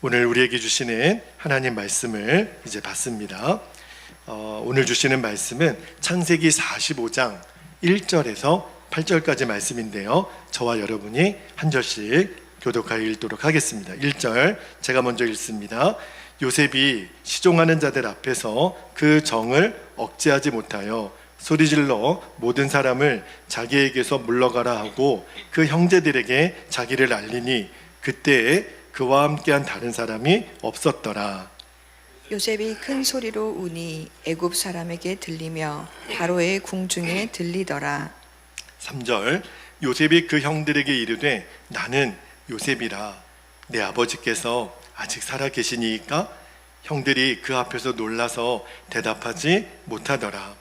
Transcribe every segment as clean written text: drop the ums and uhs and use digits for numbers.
오늘 우리에게 주시는 하나님 말씀을 이제 봤습니다. 오늘 주시는 말씀은 창세기 45장 1절에서 8절까지 말씀인데요, 저와 여러분이 한 절씩 교독하여 읽도록 하겠습니다. 1절 제가 먼저 읽습니다. 요셉이 시종하는 자들 앞에서 그 정을 억제하지 못하여 소리질러 모든 사람을 자기에게서 물러가라 하고 그 형제들에게 자기를 알리니 그때에 그와 함께한 다른 사람이 없었더라. 요셉이 큰 소리로 우니 애굽 사람에게 들리며 바로의 궁중에 들리더라. 3절 요셉이 그 형들에게 이르되 나는 요셉이라. 내 아버지께서 아직 살아 계시니까? 형들이 그 앞에서 놀라서 대답하지 못하더라.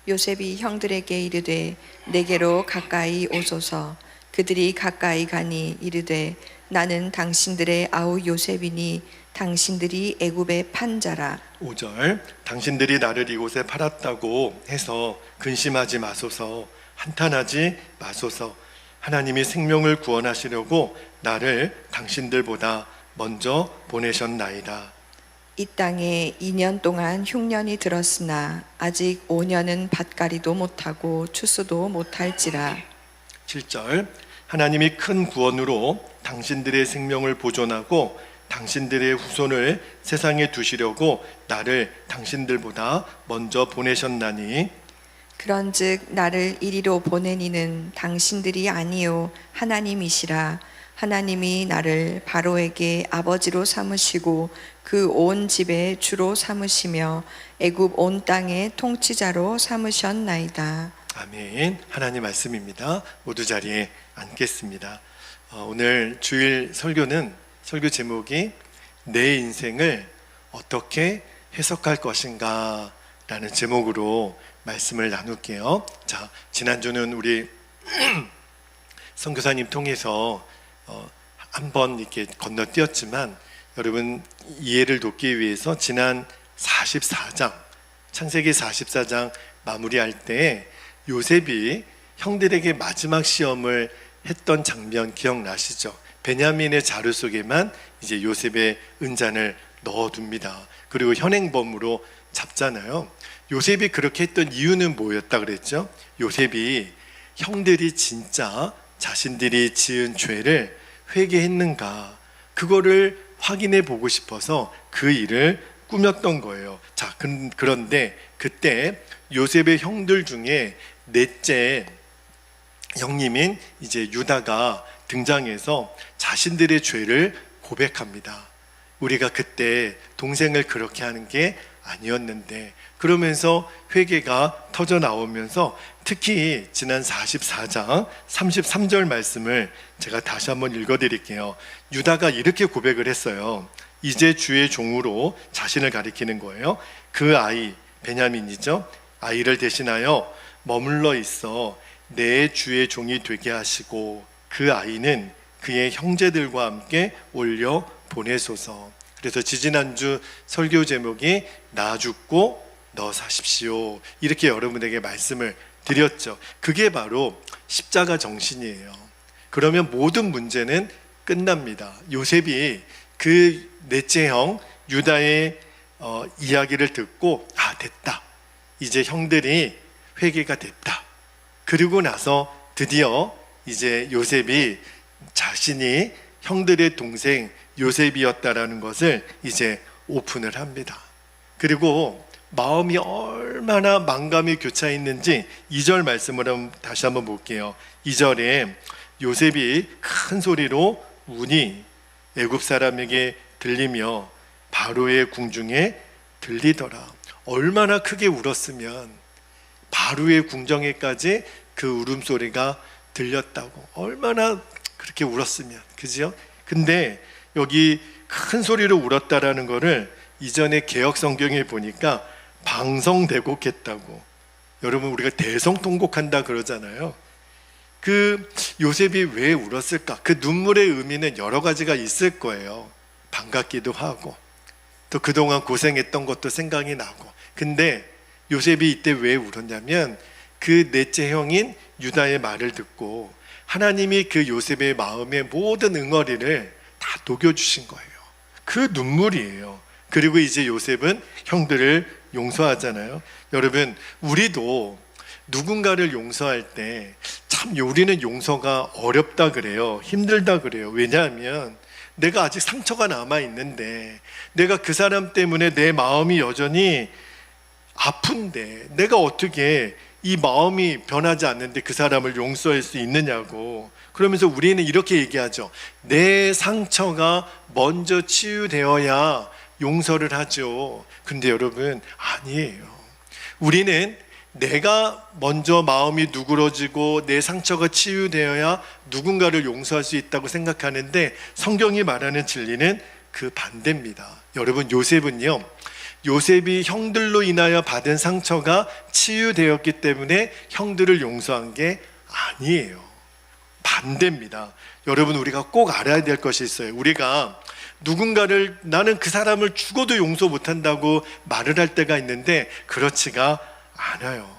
요셉이 형들에게 이르되 내게로 가까이 오소서. 그들이 가까이 가니 이르되 나는 당신들의 아우 요셉이니 당신들이 애굽의 판자라. 5절 당신들이 나를 이곳에 팔았다고 해서 근심하지 마소서. 한탄하지 마소서. 하나님이 생명을 구원하시려고 나를 당신들보다 먼저 보내셨나이다. 이 땅에 2년 동안 흉년이 들었으나 아직 5년은 밭갈이도 못하고 추수도 못할지라. 7절 하나님이 큰 구원으로 당신들의 생명을 보존하고 당신들의 후손을 세상에 두시려고 나를 당신들보다 먼저 보내셨나니 그런즉 나를 이리로 보내니는 당신들이 아니요 하나님이시라. 하나님이 나를 바로에게 아버지로 삼으시고 그 온 집의 주로 삼으시며 애굽 온 땅의 통치자로 삼으셨나이다. 아멘. 하나님 말씀입니다. 모두 자리에 앉겠습니다. 오늘 주일 설교는 설교 제목이 내 인생을 어떻게 해석할 것인가 라는 제목으로 말씀을 나눌게요. 자, 지난주는 우리 선교사님 통해서 한번 이렇게 건너뛰었지만 여러분 이해를 돕기 위해서 지난 44장 창세기 44장 마무리할 때 요셉이 형들에게 마지막 시험을 했던 장면 기억나시죠? 베냐민의 자루 속에만 이제 요셉의 은잔을 넣어둡니다. 그리고 현행범으로 잡잖아요. 요셉이 그렇게 했던 이유는 뭐였다 그랬죠? 요셉이 형들이 진짜 자신들이 지은 죄를 회개했는가, 그거를 확인해 보고 싶어서 그 일을 꾸몄던 거예요. 자, 그런데 그때 요셉의 형들 중에 넷째 형님인 이제 유다가 등장해서 자신들의 죄를 고백합니다. 우리가 그때 동생을 그렇게 하는 게 아니었는데, 그러면서 회개가 터져 나오면서 특히 지난 44장 33절 말씀을 제가 다시 한번 읽어드릴게요. 유다가 이렇게 고백을 했어요. 이제 주의 종으로 자신을 가리키는 거예요. 그 아이 베냐민이죠. 아이를 대신하여 머물러 있어 내 주의 종이 되게 하시고 그 아이는 그의 형제들과 함께 올려 보내소서. 그래서 지지난주 설교 제목이 나 죽고 너 사십시오, 이렇게 여러분에게 말씀을 드렸죠. 그게 바로 십자가 정신이에요. 그러면 모든 문제는 끝납니다. 요셉이 그 넷째 형 유다의 이야기를 듣고 됐다, 이제 형들이 회개가 됐다. 그리고 나서 드디어 이제 요셉이 자신이 형들의 동생 요셉이었다라는 것을 이제 오픈을 합니다. 그리고 마음이 얼마나 만감이 교차했는지 2절 말씀을 다시 한번 볼게요. 2절에 요셉이 큰 소리로 우니 애굽 사람에게 들리며 바로의 궁중에 들리더라. 얼마나 크게 울었으면 바로의 궁정에까지 그 울음소리가 들렸다고. 얼마나 그렇게 울었으면, 그죠? 근데 여기 큰 소리로 울었다라는 거를 이전에 개역 성경에 보니까 방성대곡했다고. 여러분, 우리가 대성통곡한다 그러잖아요. 그 요셉이 왜 울었을까? 그 눈물의 의미는 여러 가지가 있을 거예요. 반갑기도 하고 또 그동안 고생했던 것도 생각이 나고. 근데 요셉이 이때 왜 울었냐면 그 넷째 형인 유다의 말을 듣고 하나님이 그 요셉의 마음의 모든 응어리를 다 녹여주신 거예요. 그 눈물이에요. 그리고 이제 요셉은 형들을 용서하잖아요. 여러분, 우리도 누군가를 용서할 때 참 우리는 용서가 어렵다 그래요. 힘들다 그래요. 왜냐하면 내가 아직 상처가 남아 있는데, 내가 그 사람 때문에 내 마음이 여전히 아픈데 내가 어떻게 이 마음이 변하지 않는데 그 사람을 용서할 수 있느냐고. 그러면서 우리는 이렇게 얘기하죠. 내 상처가 먼저 치유되어야 용서를 하죠. 근데 여러분, 아니에요. 우리는 내가 먼저 마음이 누그러지고 내 상처가 치유되어야 누군가를 용서할 수 있다고 생각하는데, 성경이 말하는 진리는 그 반대입니다. 여러분, 요셉은요, 요셉이 형들로 인하여 받은 상처가 치유되었기 때문에 형들을 용서한 게 아니에요. 반대입니다. 여러분, 우리가 꼭 알아야 될 것이 있어요. 우리가 누군가를, 나는 그 사람을 죽어도 용서 못한다고 말을 할 때가 있는데 그렇지가 않아요.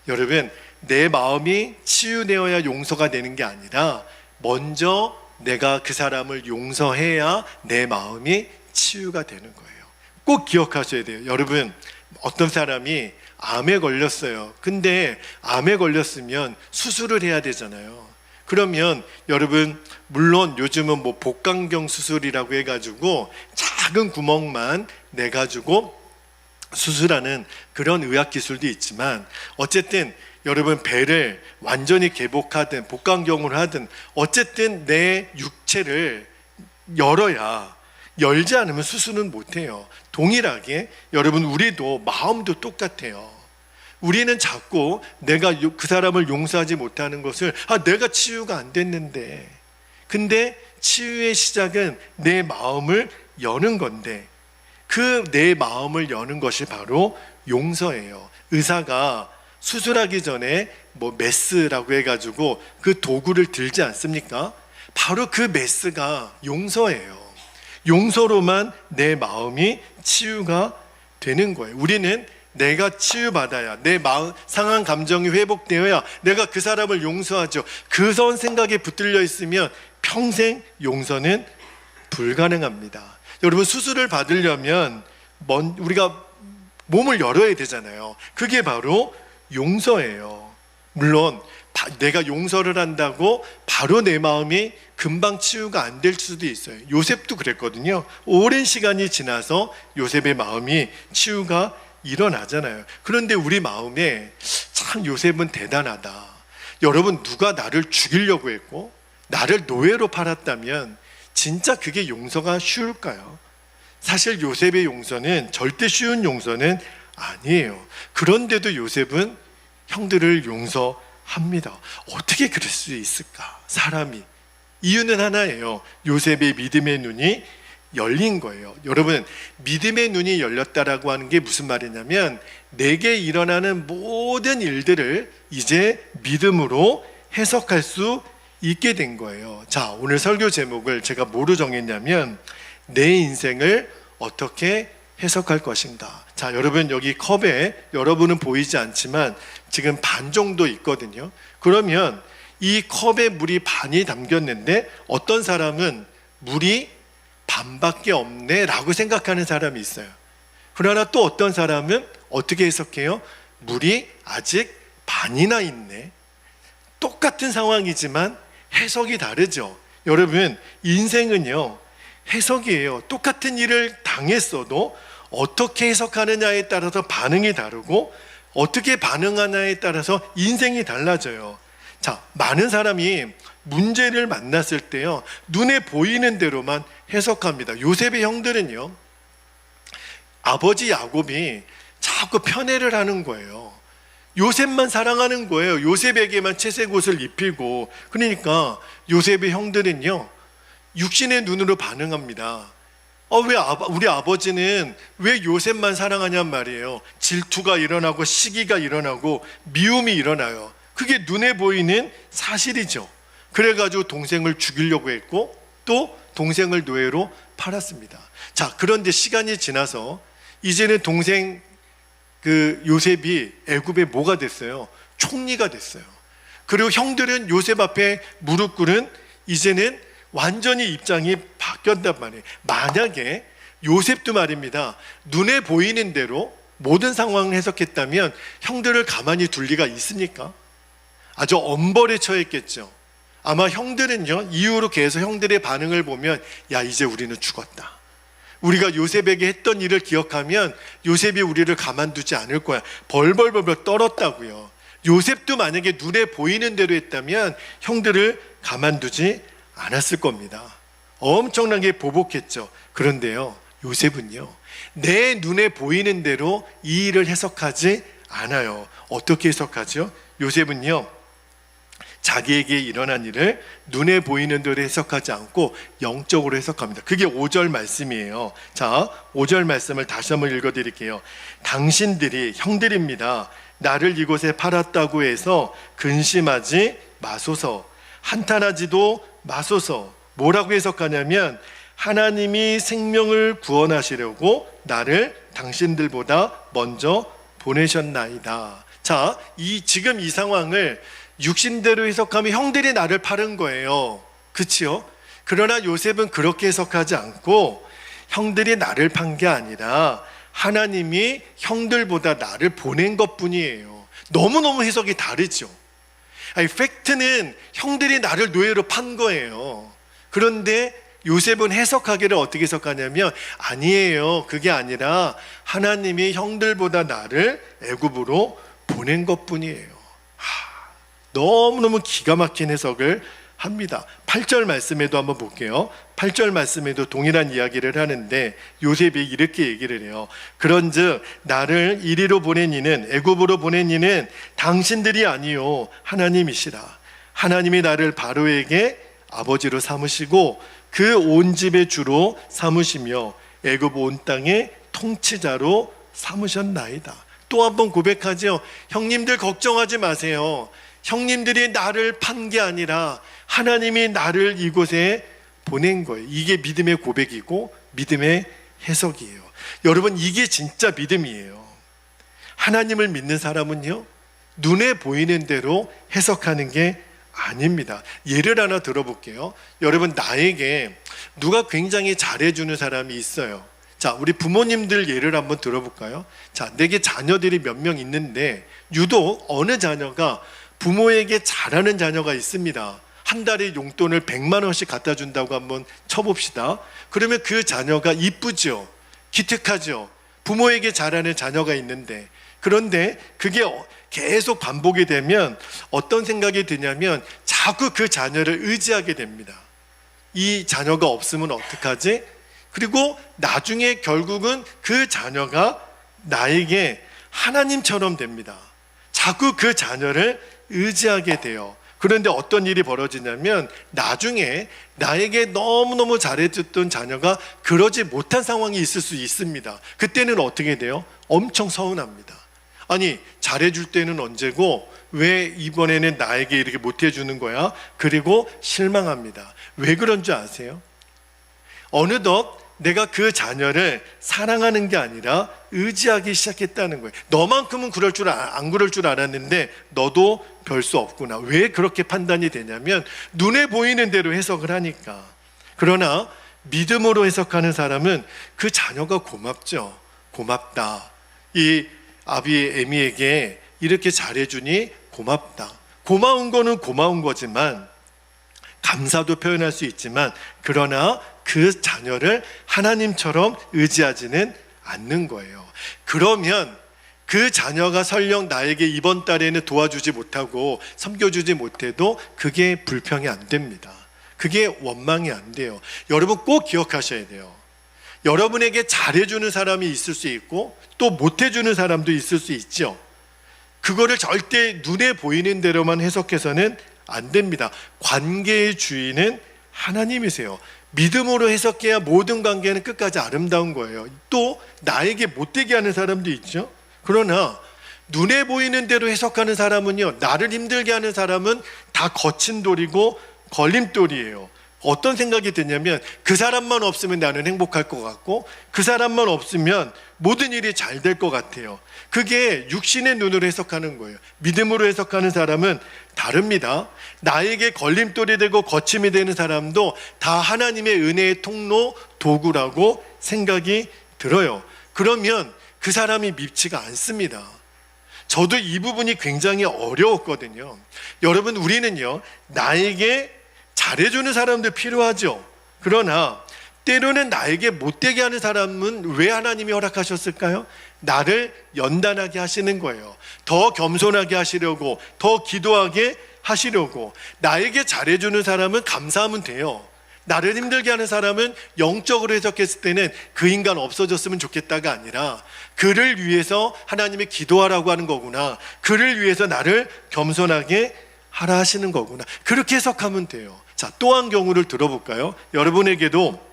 여러분, 내 마음이 치유되어야 용서가 되는 게 아니라 먼저 내가 그 사람을 용서해야 내 마음이 치유가 되는 거예요. 꼭 기억하셔야 돼요. 여러분, 어떤 사람이 암에 걸렸어요. 근데 암에 걸렸으면 수술을 해야 되잖아요. 그러면 여러분, 물론 요즘은 뭐 복강경 수술이라고 해가지고 작은 구멍만 내가지고 수술하는 그런 의학 기술도 있지만, 어쨌든 여러분, 배를 완전히 개복하든 복강경을 하든 어쨌든 내 육체를 열어야, 열지 않으면 수술은 못해요. 동일하게 여러분, 우리도 마음도 똑같아요. 우리는 자꾸 내가 그 사람을 용서하지 못하는 것을 내가 치유가 안 됐는데, 근데 치유의 시작은 내 마음을 여는 건데, 그 내 마음을 여는 것이 바로 용서예요. 의사가 수술하기 전에 뭐 메스라고 해가지고 그 도구를 들지 않습니까? 바로 그 메스가 용서예요. 용서로만 내 마음이 치유가 되는 거예요. 우리는 내가 치유받아야, 내 마음 상한 감정이 회복되어야 내가 그 사람을 용서하죠. 그런 생각에 붙들려 있으면 평생 용서는 불가능합니다. 여러분, 수술을 받으려면 우리가 몸을 열어야 되잖아요. 그게 바로 용서예요. 물론 내가 용서를 한다고 바로 내 마음이 금방 치유가 안 될 수도 있어요. 요셉도 그랬거든요. 오랜 시간이 지나서 요셉의 마음이 치유가 일어나잖아요. 그런데 우리 마음에 참 요셉은 대단하다. 여러분, 누가 나를 죽이려고 했고 나를 노예로 팔았다면 진짜 그게 용서가 쉬울까요? 사실 요셉의 용서는 절대 쉬운 용서는 아니에요. 그런데도 요셉은 형들을 용서합니다. 어떻게 그럴 수 있을까? 사람이. 이유는 하나예요. 요셉의 믿음의 눈이 열린 거예요. 여러분, 믿음의 눈이 열렸다라고 하는 게 무슨 말이냐면, 내게 일어나는 모든 일들을 이제 믿음으로 해석할 수 있게 된 거예요. 자, 오늘 설교 제목을 제가 뭐로 정했냐면, 내 인생을 어떻게 해석할 것인가. 자, 여러분, 여기 컵에 여러분은 보이지 않지만 지금 반 정도 있거든요. 그러면 이 컵에 물이 반이 담겼는데 어떤 사람은 물이 반밖에 없네 라고 생각하는 사람이 있어요. 그러나 또 어떤 사람은 어떻게 해석해요? 물이 아직 반이나 있네. 똑같은 상황이지만 해석이 다르죠. 여러분, 인생은요, 해석이에요. 똑같은 일을 당했어도 어떻게 해석하느냐에 따라서 반응이 다르고, 어떻게 반응하느냐에 따라서 인생이 달라져요. 자, 많은 사람이 문제를 만났을 때요, 눈에 보이는 대로만 해석합니다. 요셉의 형들은요, 아버지 야곱이 자꾸 편애를 하는 거예요. 요셉만 사랑하는 거예요. 요셉에게만 채색 옷을 입히고. 그러니까 요셉의 형들은요, 육신의 눈으로 반응합니다. 왜 우리 아버지는 왜 요셉만 사랑하냔 말이에요. 질투가 일어나고 시기가 일어나고 미움이 일어나요. 그게 눈에 보이는 사실이죠. 그래가지고 동생을 죽이려고 했고 또 동생을 노예로 팔았습니다. 자, 그런데 시간이 지나서 이제는 동생 요셉이 애굽의 뭐가 됐어요? 총리가 됐어요. 그리고 형들은 요셉 앞에 무릎 꿇은, 이제는 완전히 입장이 바뀌었단 말이에요. 만약에 요셉도 말입니다. 눈에 보이는 대로 모든 상황을 해석했다면 형들을 가만히 둘 리가 있습니까? 아주 엄벌에 처했겠죠. 아마 형들은요, 이후로 계속 형들의 반응을 보면 야, 이제 우리는 죽었다. 우리가 요셉에게 했던 일을 기억하면 요셉이 우리를 가만두지 않을 거야. 벌벌벌벌 떨었다고요. 요셉도 만약에 눈에 보이는 대로 했다면 형들을 가만두지 않았을 겁니다. 엄청나게 보복했죠. 그런데요, 요셉은요, 내 눈에 보이는 대로 이 일을 해석하지 않아요. 어떻게 해석하죠? 요셉은요, 자기에게 일어난 일을 눈에 보이는 대로 해석하지 않고 영적으로 해석합니다. 그게 5절 말씀이에요. 자, 5절 말씀을 다시 한번 읽어드릴게요. 당신들이, 형들입니다, 나를 이곳에 팔았다고 해서 근심하지 마소서, 한탄하지도 마소서. 뭐라고 해석하냐면 하나님이 생명을 구원하시려고 나를 당신들보다 먼저 보내셨나이다. 자, 지금 이 상황을 육신대로 해석하면 형들이 나를 팔은 거예요. 그치요? 그러나 요셉은 그렇게 해석하지 않고 형들이 나를 판 게 아니라 하나님이 형들보다 나를 보낸 것뿐이에요. 너무너무 해석이 다르죠. 아니, 팩트는 형들이 나를 노예로 판 거예요. 그런데 요셉은 해석하기를 어떻게 해석하냐면 아니에요. 그게 아니라 하나님이 형들보다 나를 애굽으로 보낸 것뿐이에요. 너무너무 기가 막힌 해석을 합니다. 8절 말씀에도 한번 볼게요. 8절 말씀에도 동일한 이야기를 하는데 요셉이 이렇게 얘기를 해요. 그런즉 나를 이리로 보낸 이는, 애굽으로 보낸 이는 당신들이 아니요 하나님이시라. 하나님이 나를 바로에게 아버지로 삼으시고 그 온 집의 주로 삼으시며 애굽 온 땅의 통치자로 삼으셨나이다. 또 한 번 고백하죠. 형님들 걱정하지 마세요. 형님들이 나를 판 게 아니라 하나님이 나를 이곳에 보낸 거예요. 이게 믿음의 고백이고 믿음의 해석이에요. 여러분, 이게 진짜 믿음이에요. 하나님을 믿는 사람은요, 눈에 보이는 대로 해석하는 게 아닙니다. 예를 하나 들어볼게요. 여러분, 나에게 누가 굉장히 잘해주는 사람이 있어요. 자, 우리 부모님들 예를 한번 들어볼까요? 자, 내게 자녀들이 몇 명 있는데 유독 어느 자녀가 부모에게 잘하는 자녀가 있습니다. 한 달에 용돈을 100만 원씩 갖다 준다고 한번 쳐봅시다. 그러면 그 자녀가 이쁘죠? 기특하죠? 부모에게 잘하는 자녀가 있는데, 그런데 그게 계속 반복이 되면 어떤 생각이 드냐면 자꾸 그 자녀를 의지하게 됩니다. 이 자녀가 없으면 어떡하지? 그리고 나중에 결국은 그 자녀가 나에게 하나님처럼 됩니다. 자꾸 그 자녀를 의지하게 돼요. 그런데 어떤 일이 벌어지냐면 나중에 나에게 너무너무 잘해줬던 자녀가 그러지 못한 상황이 있을 수 있습니다. 그때는 어떻게 돼요? 엄청 서운합니다. 아니, 잘해줄 때는 언제고 왜 이번에는 나에게 이렇게 못해주는 거야? 그리고 실망합니다. 왜 그런 줄 아세요? 어느덧 내가 그 자녀를 사랑하는 게 아니라 의지하기 시작했다는 거예요. 너만큼은 안 그럴 줄 알았는데 너도 별 수 없구나. 왜 그렇게 판단이 되냐면 눈에 보이는 대로 해석을 하니까. 그러나 믿음으로 해석하는 사람은 그 자녀가 고맙죠. 고맙다. 이 아비 에미에게 이렇게 잘해주니 고맙다. 고마운 거는 고마운 거지만 감사도 표현할 수 있지만, 그러나 그 자녀를 하나님처럼 의지하지는 않는 거예요. 그러면 그 자녀가 설령 나에게 이번 달에는 도와주지 못하고 섬겨주지 못해도 그게 불평이 안 됩니다. 그게 원망이 안 돼요. 여러분 꼭 기억하셔야 돼요. 여러분에게 잘해주는 사람이 있을 수 있고 또 못해주는 사람도 있을 수 있죠. 그거를 절대 눈에 보이는 대로만 해석해서는 안 됩니다. 관계의 주인은 하나님이세요. 믿음으로 해석해야 모든 관계는 끝까지 아름다운 거예요. 또 나에게 못되게 하는 사람도 있죠. 그러나 눈에 보이는 대로 해석하는 사람은요, 나를 힘들게 하는 사람은 다 거친 돌이고 걸림돌이에요. 어떤 생각이 드냐면 그 사람만 없으면 나는 행복할 것 같고 그 사람만 없으면 모든 일이 잘 될 것 같아요. 그게 육신의 눈으로 해석하는 거예요. 믿음으로 해석하는 사람은 다릅니다. 나에게 걸림돌이 되고 거침이 되는 사람도 다 하나님의 은혜의 통로, 도구라고 생각이 들어요. 그러면 그 사람이 밉지가 않습니다. 저도 이 부분이 굉장히 어려웠거든요. 여러분, 우리는요, 나에게 잘해주는 사람도 필요하죠. 그러나 때로는 나에게 못되게 하는 사람은 왜 하나님이 허락하셨을까요? 나를 연단하게 하시는 거예요. 더 겸손하게 하시려고, 더 기도하게 하시려고. 나에게 잘해주는 사람은 감사하면 돼요. 나를 힘들게 하는 사람은 영적으로 해석했을 때는 그 인간 없어졌으면 좋겠다가 아니라 그를 위해서 하나님이 기도하라고 하는 거구나, 그를 위해서 나를 겸손하게 하라 하시는 거구나, 그렇게 해석하면 돼요. 자, 또 한 경우를 들어볼까요? 여러분에게도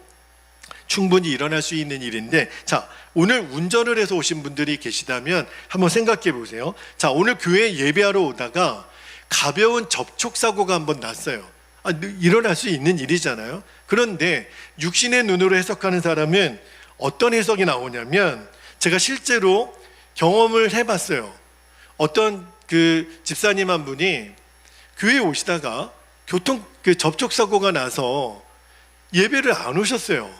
충분히 일어날 수 있는 일인데, 자, 오늘 운전을 해서 오신 분들이 계시다면 한번 생각해 보세요. 자, 오늘 교회 예배하러 오다가 가벼운 접촉사고가 한번 났어요. 일어날 수 있는 일이잖아요. 그런데 육신의 눈으로 해석하는 사람은 어떤 해석이 나오냐면, 제가 실제로 경험을 해봤어요. 어떤 그 집사님 한 분이 교회에 오시다가 교통 접촉사고가 나서 예배를 안 오셨어요.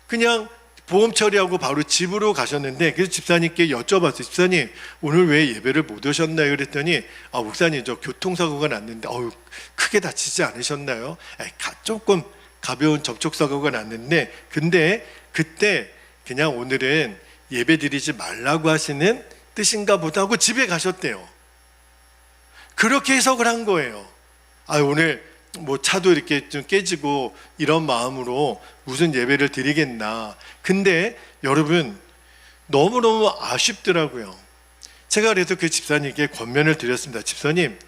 그냥 보험 처리하고 바로 집으로 가셨는데, 그래서 집사님께 여쭤봤어요. 집사님, 오늘 왜 예배를 못 오셨나요? 그랬더니, 목사님, 저 교통사고가 났는데 크게 다치지 않으셨나요? 조금 가벼운 접촉사고가 났는데, 근데 그때 그냥 오늘은 예배 드리지 말라고 하시는 뜻인가 보다 하고 집에 가셨대요. 그렇게 해석을 한 거예요. 오늘 뭐 차도 이렇게 좀 깨지고 이런 마음으로 무슨 예배를 드리겠나. 근데 여러분, 너무너무 아쉽더라고요. 제가 그래서 그 집사님께 권면을 드렸습니다. 집사님,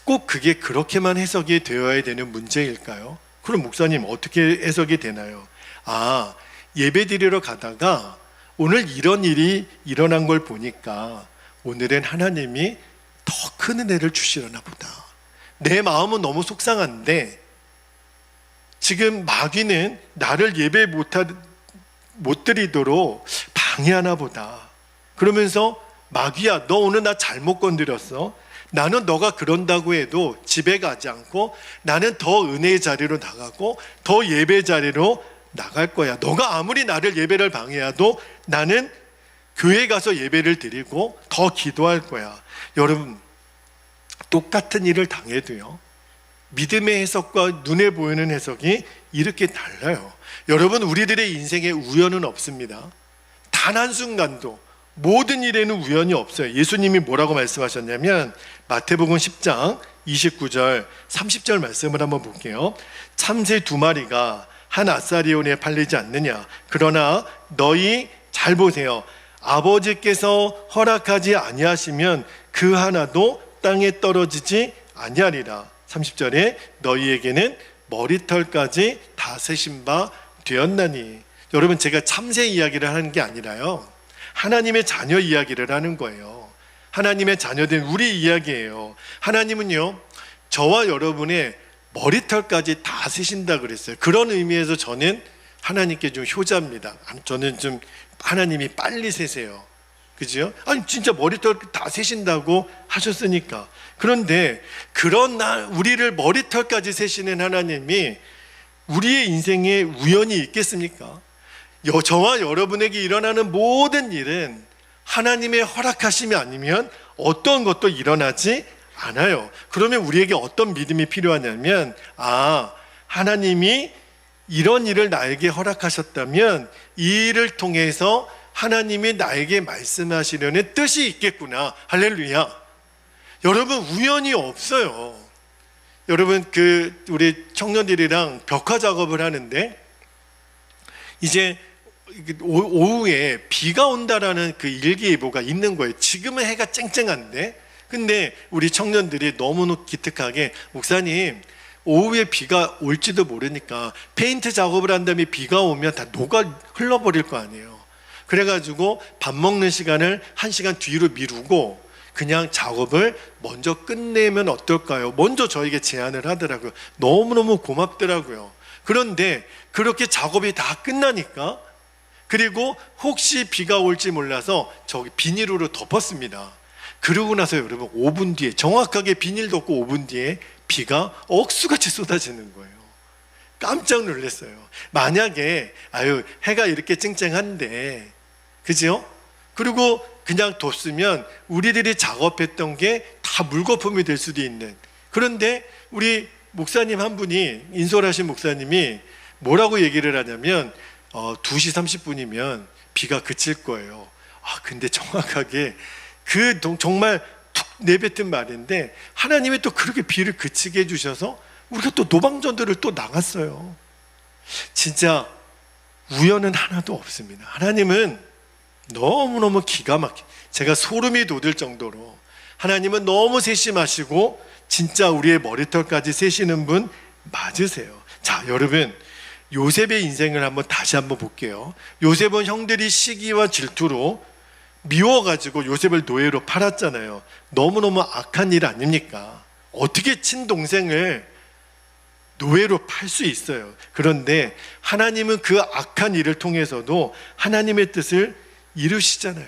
꼭 그게 그렇게만 해석이 되어야 되는 문제일까요? 그럼 목사님, 어떻게 해석이 되나요? 예배 드리러 가다가 오늘 이런 일이 일어난 걸 보니까 오늘은 하나님이 더 큰 은혜를 주시려나 보다. 내 마음은 너무 속상한데 지금 마귀는 나를 예배 못 드리도록 방해하나 보다. 그러면서, 마귀야, 너 오늘 나 잘못 건드렸어. 나는 너가 그런다고 해도 집에 가지 않고 나는 더 은혜의 자리로 나가고 더 예배 자리로 나갈 거야. 너가 아무리 나를 예배를 방해해도 나는 교회 가서 예배를 드리고 더 기도할 거야. 여러분, 똑같은 일을 당해도요, 믿음의 해석과 눈에 보이는 해석이 이렇게 달라요. 여러분, 우리들의 인생에 우연은 없습니다. 단 한순간도 모든 일에는 우연이 없어요. 예수님이 뭐라고 말씀하셨냐면, 마태복음 10장 29절 30절 말씀을 한번 볼게요. 참새 2마리가 한 아사리온에 팔리지 않느냐. 그러나 너희 잘 보세요. 아버지께서 허락하지 아니하시면 그 하나도 땅에 떨어지지 아니하리라. 30절에 너희에게는 머리털까지 다 세신 바 되었나니. 여러분, 제가 참새 이야기를 하는 게 아니라요, 하나님의 자녀 이야기를 하는 거예요. 하나님의 자녀된 우리 이야기예요. 하나님은요, 저와 여러분의 머리털까지 다 세신다 그랬어요. 그런 의미에서 저는 하나님께 좀 효자입니다. 저는 좀 하나님이 빨리 세세요. 그죠? 진짜 머리털 다 세신다고 하셨으니까. 그런데 그런 우리를 머리털까지 세시는 하나님이 우리의 인생에 우연이 있겠습니까? 저와 여러분에게 일어나는 모든 일은 하나님의 허락하심이 아니면 어떤 것도 일어나지 않아요. 그러면 우리에게 어떤 믿음이 필요하냐면, 하나님이 이런 일을 나에게 허락하셨다면 이 일을 통해서 하나님이 나에게 말씀하시려는 뜻이 있겠구나. 할렐루야. 여러분, 우연이 없어요. 여러분, 우리 청년들이랑 벽화 작업을 하는데, 이제 오후에 비가 온다라는 그 일기예보가 있는 거예요. 지금은 해가 쨍쨍한데, 근데 우리 청년들이 너무너무 기특하게, 목사님, 오후에 비가 올지도 모르니까 페인트 작업을 한 다음에 비가 오면 다 녹아 흘러버릴 거 아니에요. 그래가지고 밥 먹는 시간을 1시간 뒤로 미루고 그냥 작업을 먼저 끝내면 어떨까요? 먼저 저에게 제안을 하더라고요. 너무너무 고맙더라고요. 그런데 그렇게 작업이 다 끝나니까, 그리고 혹시 비가 올지 몰라서 저기 비닐으로 덮었습니다. 그러고 나서 여러분 5분 뒤에, 정확하게 비닐 덮고 5분 뒤에 비가 억수같이 쏟아지는 거예요. 깜짝 놀랐어요. 만약에 해가 이렇게 쨍쨍한데, 그죠? 그리고 그냥 뒀으면 우리들이 작업했던 게 다 물거품이 될 수도 있는. 그런데 우리 목사님 한 분이, 인솔하신 목사님이 뭐라고 얘기를 하냐면 2시 30분이면 비가 그칠 거예요. 근데 정확하게 정말 툭 내뱉은 말인데, 하나님이 또 그렇게 비를 그치게 해주셔서 우리가 또 노방전도를 또 나갔어요. 진짜 우연은 하나도 없습니다. 하나님은 너무너무 기가 막혀, 제가 소름이 돋을 정도로 하나님은 너무 세심하시고 진짜 우리의 머리털까지 세시는 분 맞으세요. 자, 여러분, 요셉의 인생을 다시 한번 볼게요. 요셉은 형들이 시기와 질투로 미워가지고 요셉을 노예로 팔았잖아요. 너무너무 악한 일 아닙니까? 어떻게 친동생을 노예로 팔 수 있어요? 그런데 하나님은 그 악한 일을 통해서도 하나님의 뜻을 이루시잖아요.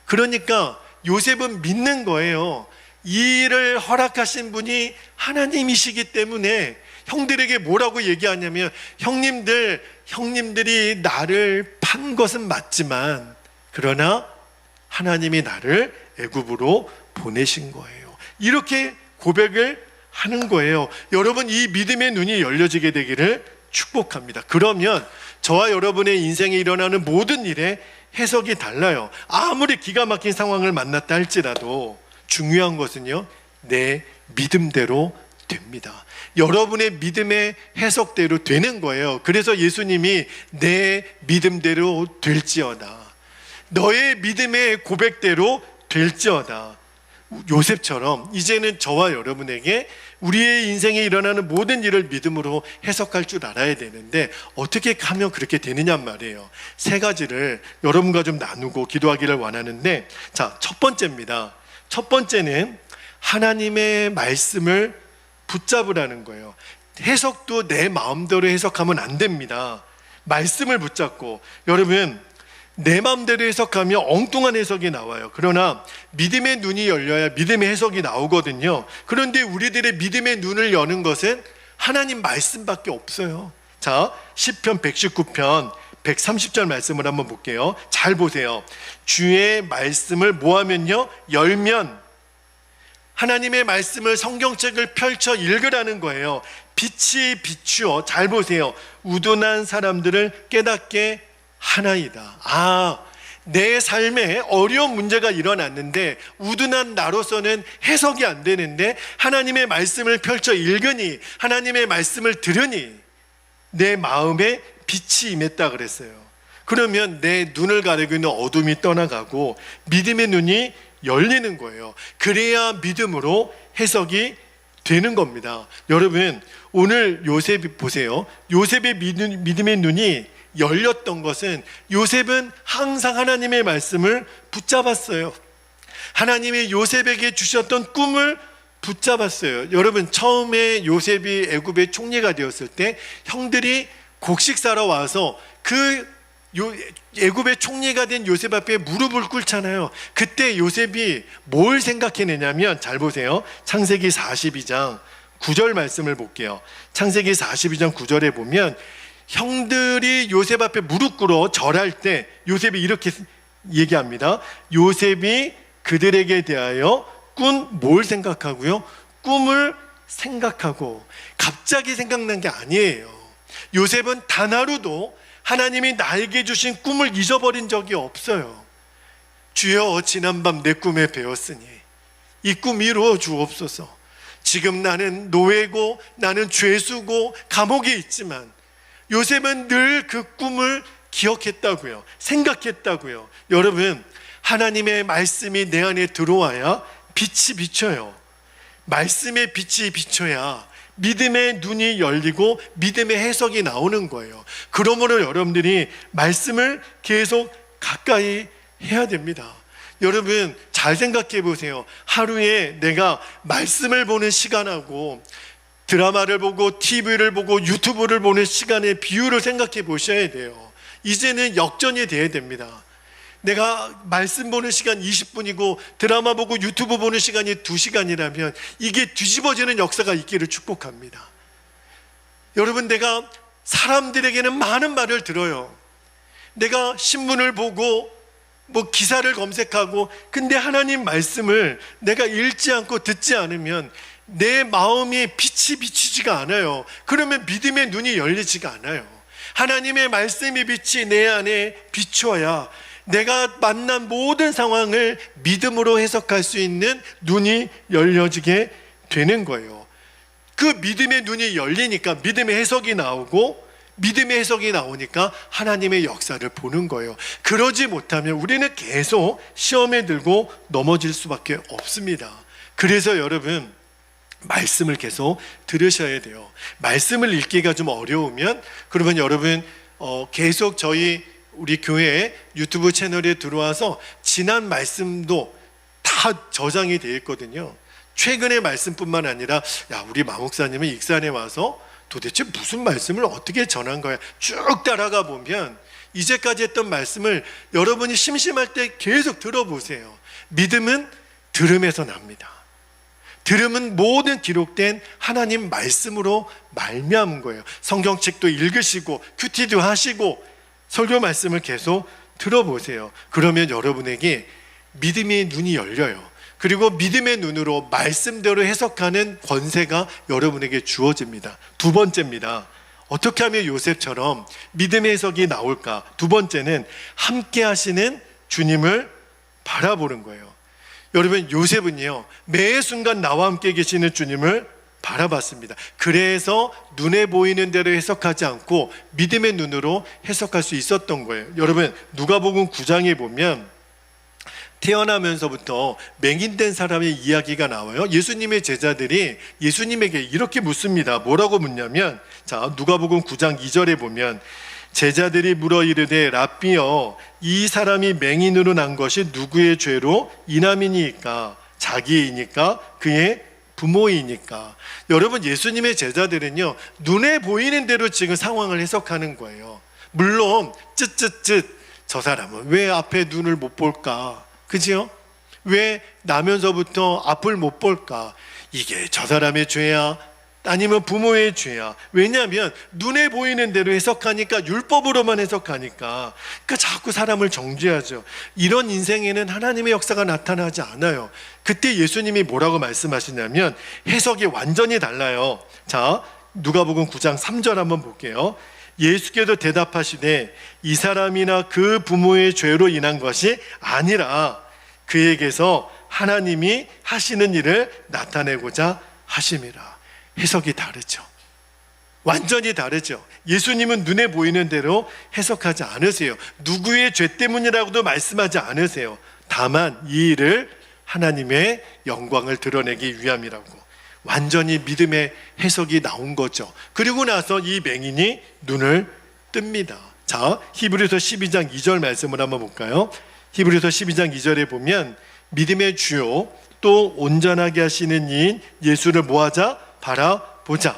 그러니까 요셉은 믿는 거예요. 이 일을 허락하신 분이 하나님이시기 때문에 형들에게 뭐라고 얘기하냐면, 형님들이 나를 판 것은 맞지만 그러나 하나님이 나를 애굽으로 보내신 거예요. 이렇게 고백을 하는 거예요. 여러분, 이 믿음의 눈이 열려지게 되기를 축복합니다. 그러면 저와 여러분의 인생에 일어나는 모든 일에 해석이 달라요. 아무리 기가 막힌 상황을 만났다 할지라도 중요한 것은요, 내 믿음대로 됩니다. 여러분의 믿음의 해석대로 되는 거예요. 그래서 예수님이 내 믿음대로 될지어다, 너의 믿음의 고백대로 될지어다. 요셉처럼 이제는 저와 여러분에게 우리의 인생에 일어나는 모든 일을 믿음으로 해석할 줄 알아야 되는데, 어떻게 하면 그렇게 되느냐 말이에요. 세 가지를 여러분과 좀 나누고 기도하기를 원하는데, 자, 첫 번째입니다. 첫 번째는 하나님의 말씀을 붙잡으라는 거예요. 해석도 내 마음대로 해석하면 안 됩니다. 말씀을 붙잡고, 여러분, 내 마음대로 해석하면 엉뚱한 해석이 나와요. 그러나 믿음의 눈이 열려야 믿음의 해석이 나오거든요. 그런데 우리들의 믿음의 눈을 여는 것은 하나님 말씀밖에 없어요. 자, 시편 119편 130절 말씀을 한번 볼게요. 잘 보세요. 주의 말씀을 뭐하면요? 열면, 하나님의 말씀을, 성경책을 펼쳐 읽으라는 거예요. 빛이 비추어, 잘 보세요, 우둔한 사람들을 깨닫게 하나이다. 내 삶에 어려운 문제가 일어났는데 우둔한 나로서는 해석이 안 되는데 하나님의 말씀을 펼쳐 읽으니, 하나님의 말씀을 들으니 내 마음에 빛이 임했다 그랬어요. 그러면 내 눈을 가리고 있는 어둠이 떠나가고 믿음의 눈이 열리는 거예요. 그래야 믿음으로 해석이 되는 겁니다. 여러분, 오늘 요셉이 보세요. 요셉의 믿음의 눈이 열렸던 것은, 요셉은 항상 하나님의 말씀을 붙잡았어요. 하나님이 요셉에게 주셨던 꿈을 붙잡았어요. 여러분, 처음에 요셉이 애굽의 총리가 되었을 때 형들이 곡식 사러 와서 애굽의 총리가 된 요셉 앞에 무릎을 꿇잖아요. 그때 요셉이 뭘 생각해내냐면, 잘 보세요. 창세기 42장 9절 말씀을 볼게요. 창세기 42장 9절에 보면 형들이 요셉 앞에 무릎 꿇어 절할 때 요셉이 이렇게 얘기합니다. 요셉이 그들에게 대하여 뭘 생각하고요? 꿈을 생각하고. 갑자기 생각난 게 아니에요. 요셉은 단 하루도 하나님이 나에게 주신 꿈을 잊어버린 적이 없어요. 주여, 지난밤 내 꿈에 배웠으니 이 꿈 이루어 주옵소서. 지금 나는 노예고 나는 죄수고 감옥에 있지만 요셉은 늘 그 꿈을 기억했다고요. 생각했다고요. 여러분, 하나님의 말씀이 내 안에 들어와야 빛이 비쳐요. 말씀의 빛이 비쳐야 믿음의 눈이 열리고 믿음의 해석이 나오는 거예요. 그러므로 여러분들이 말씀을 계속 가까이 해야 됩니다. 여러분, 잘 생각해 보세요. 하루에 내가 말씀을 보는 시간하고 드라마를 보고 TV를 보고 유튜브를 보는 시간의 비율을 생각해 보셔야 돼요. 이제는 역전이 돼야 됩니다. 내가 말씀 보는 시간 20분이고 드라마 보고 유튜브 보는 시간이 2시간이라면 이게 뒤집어지는 역사가 있기를 축복합니다. 여러분, 내가 사람들에게는 많은 말을 들어요. 내가 신문을 보고 기사를 검색하고, 근데 하나님 말씀을 내가 읽지 않고 듣지 않으면 내 마음이 빛이 비치지가 않아요. 그러면 믿음의 눈이 열리지가 않아요. 하나님의 말씀의 빛이 내 안에 비추어야 내가 만난 모든 상황을 믿음으로 해석할 수 있는 눈이 열려지게 되는 거예요. 그 믿음의 눈이 열리니까 믿음의 해석이 나오고, 믿음의 해석이 나오니까 하나님의 역사를 보는 거예요. 그러지 못하면 우리는 계속 시험에 들고 넘어질 수밖에 없습니다. 그래서 여러분, 말씀을 계속 들으셔야 돼요. 말씀을 읽기가 좀 어려우면 그러면 여러분 계속 우리 교회 유튜브 채널에 들어와서 지난 말씀도 다 저장이 되어 있거든요. 최근의 말씀뿐만 아니라 우리 마목사님은 익산에 와서 도대체 무슨 말씀을 어떻게 전한 거야, 쭉 따라가 보면 이제까지 했던 말씀을 여러분이 심심할 때 계속 들어보세요. 믿음은 들음에서 납니다. 들음은 모든 기록된 하나님 말씀으로 말미암은 거예요. 성경책도 읽으시고 큐티도 하시고 설교 말씀을 계속 들어보세요. 그러면 여러분에게 믿음의 눈이 열려요. 그리고 믿음의 눈으로 말씀대로 해석하는 권세가 여러분에게 주어집니다. 두 번째입니다. 어떻게 하면 요셉처럼 믿음의 해석이 나올까? 두 번째는 함께 하시는 주님을 바라보는 거예요. 여러분, 요셉은요, 매 순간 나와 함께 계시는 주님을 바라봤습니다. 그래서 눈에 보이는 대로 해석하지 않고 믿음의 눈으로 해석할 수 있었던 거예요. 여러분, 누가복음 9장에 보면 태어나면서부터 맹인된 사람의 이야기가 나와요. 예수님의 제자들이 예수님에게 이렇게 묻습니다. 뭐라고 묻냐면, 누가복음 9장 2절에 보면 제자들이 물어 이르되 랍비여, 이 사람이 맹인으로 난 것이 누구의 죄로 이남이니까? 자기이니까? 그의 부모이니까? 여러분, 예수님의 제자들은요, 눈에 보이는 대로 지금 상황을 해석하는 거예요. 물론 저 사람은 왜 앞에 눈을 못 볼까? 그지요? 왜 나면서부터 앞을 못 볼까? 이게 저 사람의 죄야? 아니면 부모의 죄야? 왜냐하면 눈에 보이는 대로 해석하니까, 율법으로만 해석하니까, 그러니까 자꾸 사람을 정죄하죠. 이런 인생에는 하나님의 역사가 나타나지 않아요. 그때 예수님이 뭐라고 말씀하시냐면 해석이 완전히 달라요. 누가복음 9장 3절 한번 볼게요. 예수께서 대답하시되 이 사람이나 그 부모의 죄로 인한 것이 아니라 그에게서 하나님이 하시는 일을 나타내고자 하심이라. 해석이 다르죠. 완전히 다르죠. 예수님은 눈에 보이는 대로 해석하지 않으세요. 누구의 죄 때문이라고도 말씀하지 않으세요. 다만 이 일을 하나님의 영광을 드러내기 위함이라고 완전히 믿음의 해석이 나온 거죠. 그리고 나서 이 맹인이 눈을 뜹니다. 히브리서 12장 2절 말씀을 한번 볼까요? 히브리서 12장 2절에 보면 믿음의 주요 또 온전하게 하시는 이인 예수를 뭐하자? 바라보자.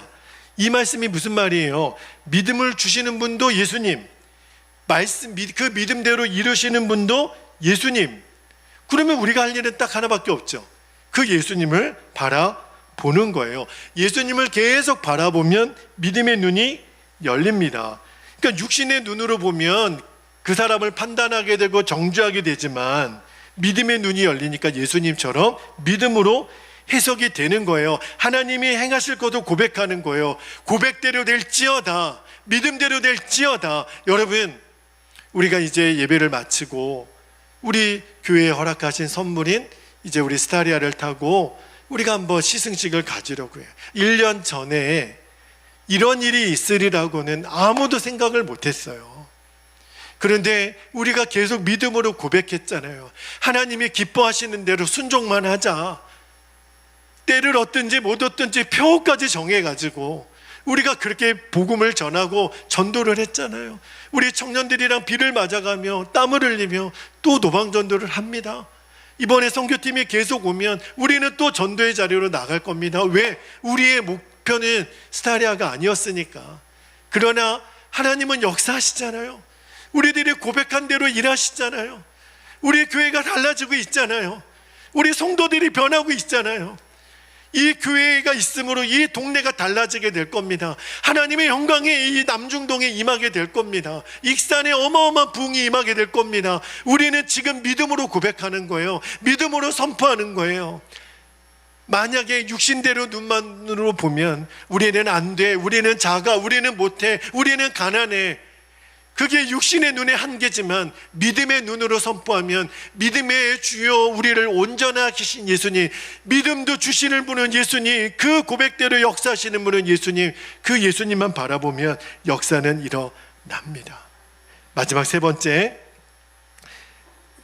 이 말씀이 무슨 말이에요? 믿음을 주시는 분도 예수님, 그 믿음대로 이루시는 분도 예수님. 그러면 우리가 할 일은 딱 하나밖에 없죠. 그 예수님을 바라보는 거예요. 예수님을 계속 바라보면 믿음의 눈이 열립니다. 그러니까 육신의 눈으로 보면 그 사람을 판단하게 되고 정죄하게 되지만 믿음의 눈이 열리니까 예수님처럼 믿음으로 해석이 되는 거예요. 하나님이 행하실 것도 고백하는 거예요. 고백대로 될지어다, 믿음대로 될지어다. 여러분, 우리가 이제 예배를 마치고 우리 교회에 허락하신 선물인 이제 우리 스타리아를 타고 우리가 한번 시승식을 가지려고 해요. 1년 전에 이런 일이 있으리라고는 아무도 생각을 못했어요. 그런데 우리가 계속 믿음으로 고백했잖아요. 하나님이 기뻐하시는 대로 순종만 하자. 때를 얻든지 못 얻든지 표까지 정해가지고 우리가 그렇게 복음을 전하고 전도를 했잖아요. 우리 청년들이랑 비를 맞아가며 땀을 흘리며 또 노방전도를 합니다. 이번에 선교팀이 계속 오면 우리는 또 전도의 자리로 나갈 겁니다. 왜? 우리의 목표는 스타리아가 아니었으니까. 그러나 하나님은 역사하시잖아요. 우리들이 고백한 대로 일하시잖아요. 우리 교회가 달라지고 있잖아요. 우리 성도들이 변하고 있잖아요. 이 교회가 있으므로 이 동네가 달라지게 될 겁니다. 하나님의 영광이 이 남중동에 임하게 될 겁니다. 익산에 어마어마한 부흥이 임하게 될 겁니다. 우리는 지금 믿음으로 고백하는 거예요. 믿음으로 선포하는 거예요. 만약에 육신대로 눈만으로 보면 우리는 안 돼, 우리는 작아, 우리는 못해, 우리는 가난해. 그게 육신의 눈의 한계지만 믿음의 눈으로 선포하면 믿음의 주여 우리를 온전하게 하신 예수님, 믿음도 주시는 분은 예수님, 그 고백대로 역사하시는 분은 예수님, 그 예수님만 바라보면 역사는 일어납니다. 마지막 세 번째,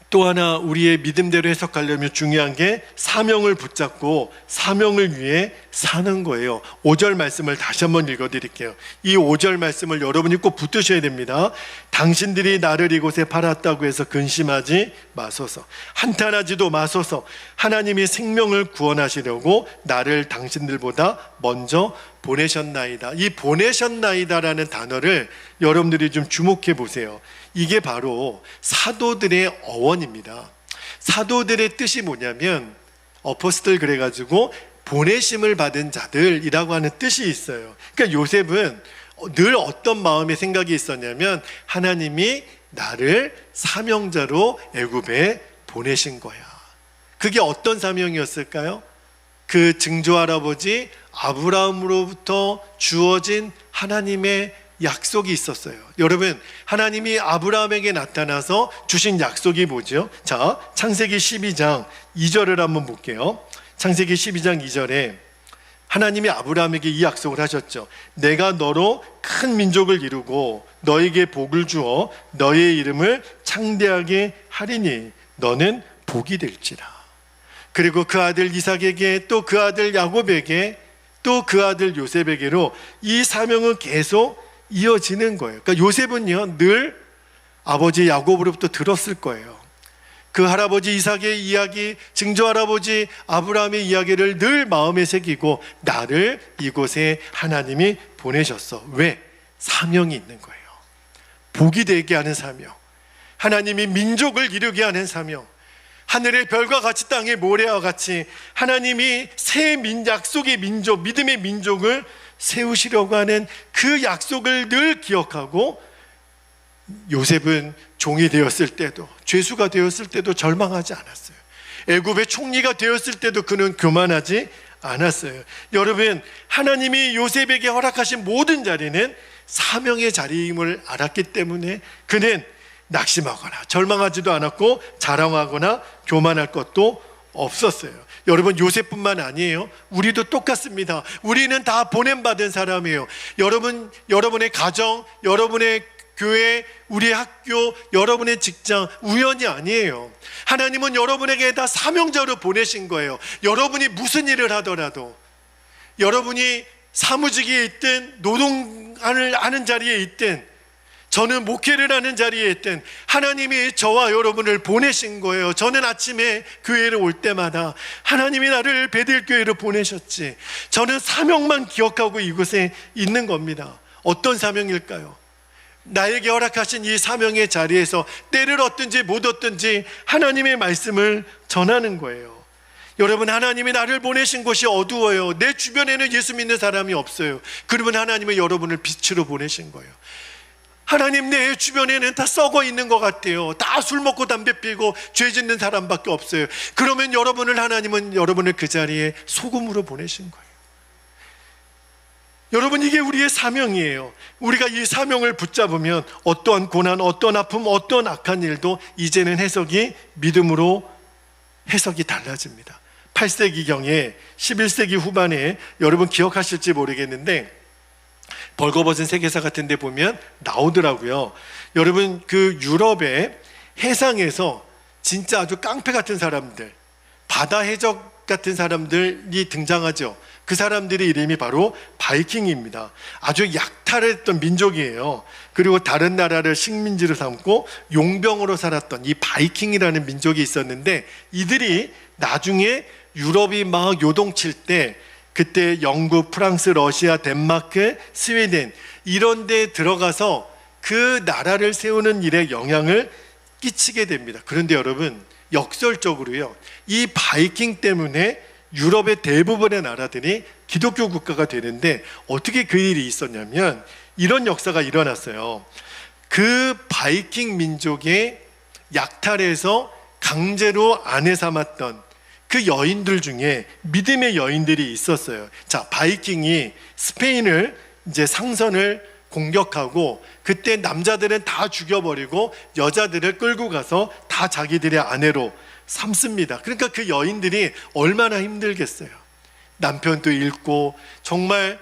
또 하나 우리의 믿음대로 해석하려면 중요한 게 사명을 붙잡고 사명을 위해 사는 거예요. 5절 말씀을 다시 한번 읽어드릴게요. 이 5절 말씀을 여러분이 꼭 붙드셔야 됩니다. 당신들이 나를 이곳에 팔았다고 해서 근심하지 마소서, 한탄하지도 마소서. 하나님이 생명을 구원하시려고 나를 당신들보다 먼저 보내셨나이다. 이 보내셨나이다라는 단어를 여러분들이 좀 주목해 보세요. 이게 바로 사도들의 어원입니다. 사도들의 뜻이 뭐냐면 어포스톨 그래가지고 보내심을 받은 자들이라고 하는 뜻이 있어요. 그러니까 요셉은 늘 어떤 마음의 생각이 있었냐면 하나님이 나를 사명자로 애굽에 보내신 거야. 그게 어떤 사명이었을까요? 그 증조할아버지 아브라함으로부터 주어진 하나님의 약속이 있었어요. 여러분, 하나님이 아브라함에게 나타나서 주신 약속이 뭐죠? 자, 창세기 12장 2절을 한번 볼게요. 창세기 12장 2절에 하나님이 아브라함에게 이 약속을 하셨죠. 내가 너로 큰 민족을 이루고 너에게 복을 주어 너의 이름을 창대하게 하리니 너는 복이 될지라. 그리고 그 아들 이삭에게, 또 그 아들 야곱에게, 또 그 아들 요셉에게로 이 사명은 계속 이어지는 거예요. 그러니까 요셉은요 늘 아버지 야곱으로부터 들었을 거예요. 그 할아버지 이삭의 이야기, 증조할아버지 아브라함의 이야기를 늘 마음에 새기고 나를 이곳에 하나님이 보내셨어. 왜? 사명이 있는 거예요. 복이 되게 하는 사명, 하나님이 민족을 이루게 하는 사명, 하늘의 별과 같이 땅의 모래와 같이 하나님이 새 약속의 민족, 믿음의 민족을 세우시려고 하는 그 약속을 늘 기억하고, 요셉은 종이 되었을 때도, 죄수가 되었을 때도 절망하지 않았어요. 애굽의 총리가 되었을 때도 그는 교만하지 않았어요. 여러분, 하나님이 요셉에게 허락하신 모든 자리는 사명의 자리임을 알았기 때문에 그는 낙심하거나 절망하지도 않았고 자랑하거나 교만할 것도 없었어요. 여러분, 요셉뿐만 아니에요. 우리도 똑같습니다. 우리는 다 보냄받은 사람이에요. 여러분의 가정, 여러분의 교회, 우리 학교, 여러분의 직장 우연이 아니에요. 하나님은 여러분에게 다 사명자로 보내신 거예요. 여러분이 무슨 일을 하더라도, 여러분이 사무직에 있든 노동을 하는 자리에 있든, 저는 목회를 하는 자리에 있든 하나님이 저와 여러분을 보내신 거예요. 저는 아침에 교회를 올 때마다 하나님이 나를 베델교회로 보내셨지, 저는 사명만 기억하고 이곳에 있는 겁니다. 어떤 사명일까요? 나에게 허락하신 이 사명의 자리에서 때를 얻든지 못 얻든지 하나님의 말씀을 전하는 거예요. 여러분, 하나님이 나를 보내신 곳이 어두워요. 내 주변에는 예수 믿는 사람이 없어요. 그러면 하나님은 여러분을 빛으로 보내신 거예요. 하나님, 내 주변에는 다 썩어 있는 것 같아요. 다 술 먹고 담배 피고 죄 짓는 사람밖에 없어요. 그러면 하나님은 여러분을 그 자리에 소금으로 보내신 거예요. 여러분, 이게 우리의 사명이에요. 우리가 이 사명을 붙잡으면 어떠한 고난, 어떠한 아픔, 어떠한 악한 일도 이제는 믿음으로 해석이 달라집니다. 8세기경에 11세기 후반에 여러분 기억하실지 모르겠는데 벌거벗은 세계사 같은 데 보면 나오더라고요. 여러분, 그 유럽의 해상에서 진짜 아주 깡패 같은 사람들, 바다 해적 같은 사람들이 등장하죠. 그 사람들의 이름이 바로 바이킹입니다. 아주 약탈했던 민족이에요. 그리고 다른 나라를 식민지로 삼고 용병으로 살았던 이 바이킹이라는 민족이 있었는데, 이들이 나중에 유럽이 막 요동칠 때 그때 영국, 프랑스, 러시아, 덴마크, 스웨덴 이런 데 들어가서 그 나라를 세우는 일에 영향을 끼치게 됩니다. 그런데 여러분, 역설적으로요, 이 바이킹 때문에 유럽의 대부분의 나라들이 기독교 국가가 되는데, 어떻게 그 일이 있었냐면 이런 역사가 일어났어요. 그 바이킹 민족의 약탈해서 강제로 아내 삼았던 그 여인들 중에 믿음의 여인들이 있었어요. 자, 바이킹이 스페인을 이제 상선을 공격하고, 그때 남자들은 다 죽여버리고 여자들을 끌고 가서 다 자기들의 아내로 삼습니다. 그러니까 그 여인들이 얼마나 힘들겠어요. 남편도 잃고 정말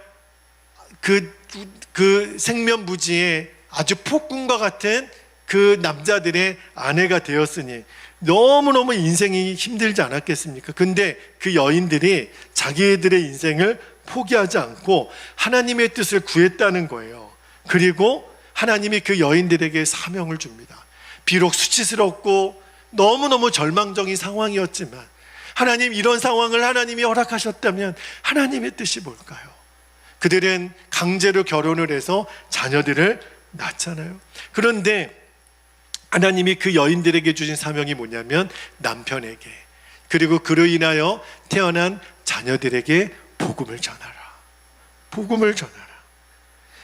그 생면부지에 아주 폭군과 같은 그 남자들의 아내가 되었으니 너무너무 인생이 힘들지 않았겠습니까? 근데 그 여인들이 자기들의 인생을 포기하지 않고 하나님의 뜻을 구했다는 거예요. 그리고 하나님이 그 여인들에게 사명을 줍니다. 비록 수치스럽고 너무너무 절망적인 상황이었지만, 하나님, 이런 상황을 하나님이 허락하셨다면 하나님의 뜻이 뭘까요? 그들은 강제로 결혼을 해서 자녀들을 낳잖아요. 그런데 하나님이 그 여인들에게 주신 사명이 뭐냐면, 남편에게, 그리고 그로 인하여 태어난 자녀들에게 복음을 전하라. 복음을 전하라.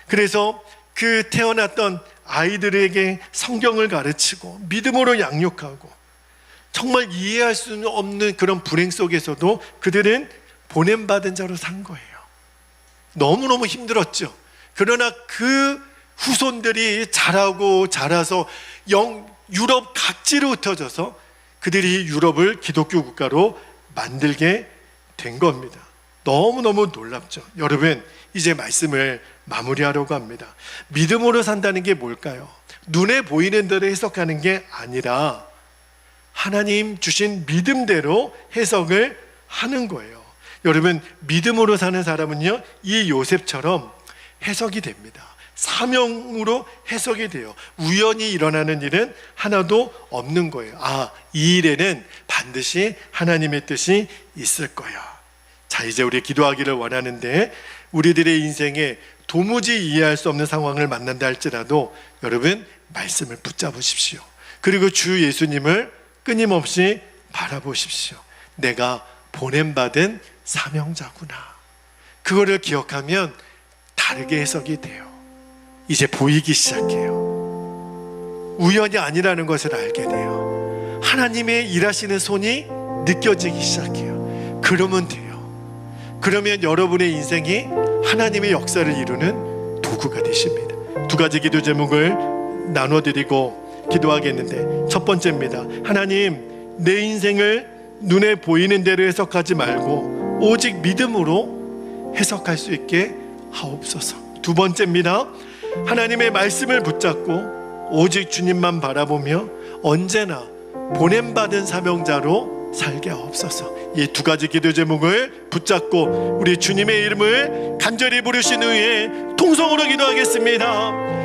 그래서 그 태어났던 아이들에게 성경을 가르치고 믿음으로 양육하고, 정말 이해할 수 없는 그런 불행 속에서도 그들은 보냄받은 자로 산 거예요. 너무너무 힘들었죠. 그러나 그 후손들이 자라고 자라서 유럽 각지로 흩어져서 그들이 유럽을 기독교 국가로 만들게 된 겁니다. 너무너무 놀랍죠. 여러분, 이제 말씀을 마무리하려고 합니다. 믿음으로 산다는 게 뭘까요? 눈에 보이는 대로 해석하는 게 아니라 하나님 주신 믿음대로 해석을 하는 거예요. 여러분, 믿음으로 사는 사람은요, 이 요셉처럼 해석이 됩니다. 사명으로 해석이 돼요. 우연히 일어나는 일은 하나도 없는 거예요. 아, 이 일에는 반드시 하나님의 뜻이 있을 거야. 자, 이제 우리 기도하기를 원하는데, 우리들의 인생에 도무지 이해할 수 없는 상황을 만난다 할지라도 여러분, 말씀을 붙잡으십시오. 그리고 주 예수님을 끊임없이 바라보십시오. 내가 보냄받은 사명자구나. 그거를 기억하면 다르게 해석이 돼요. 이제 보이기 시작해요. 우연이 아니라는 것을 알게 돼요. 하나님의 일하시는 손이 느껴지기 시작해요. 그러면 돼요. 그러면 여러분의 인생이 하나님의 역사를 이루는 도구가 되십니다. 두 가지 기도 제목을 나눠드리고 기도하겠는데, 첫 번째입니다. 하나님, 내 인생을 눈에 보이는 대로 해석하지 말고 오직 믿음으로 해석할 수 있게 하옵소서. 두 번째입니다. 하나님의 말씀을 붙잡고 오직 주님만 바라보며 언제나 보냄받은 사명자로 살게 하옵소서. 이 두 가지 기도 제목을 붙잡고 우리 주님의 이름을 간절히 부르신 후에 통성으로 기도하겠습니다.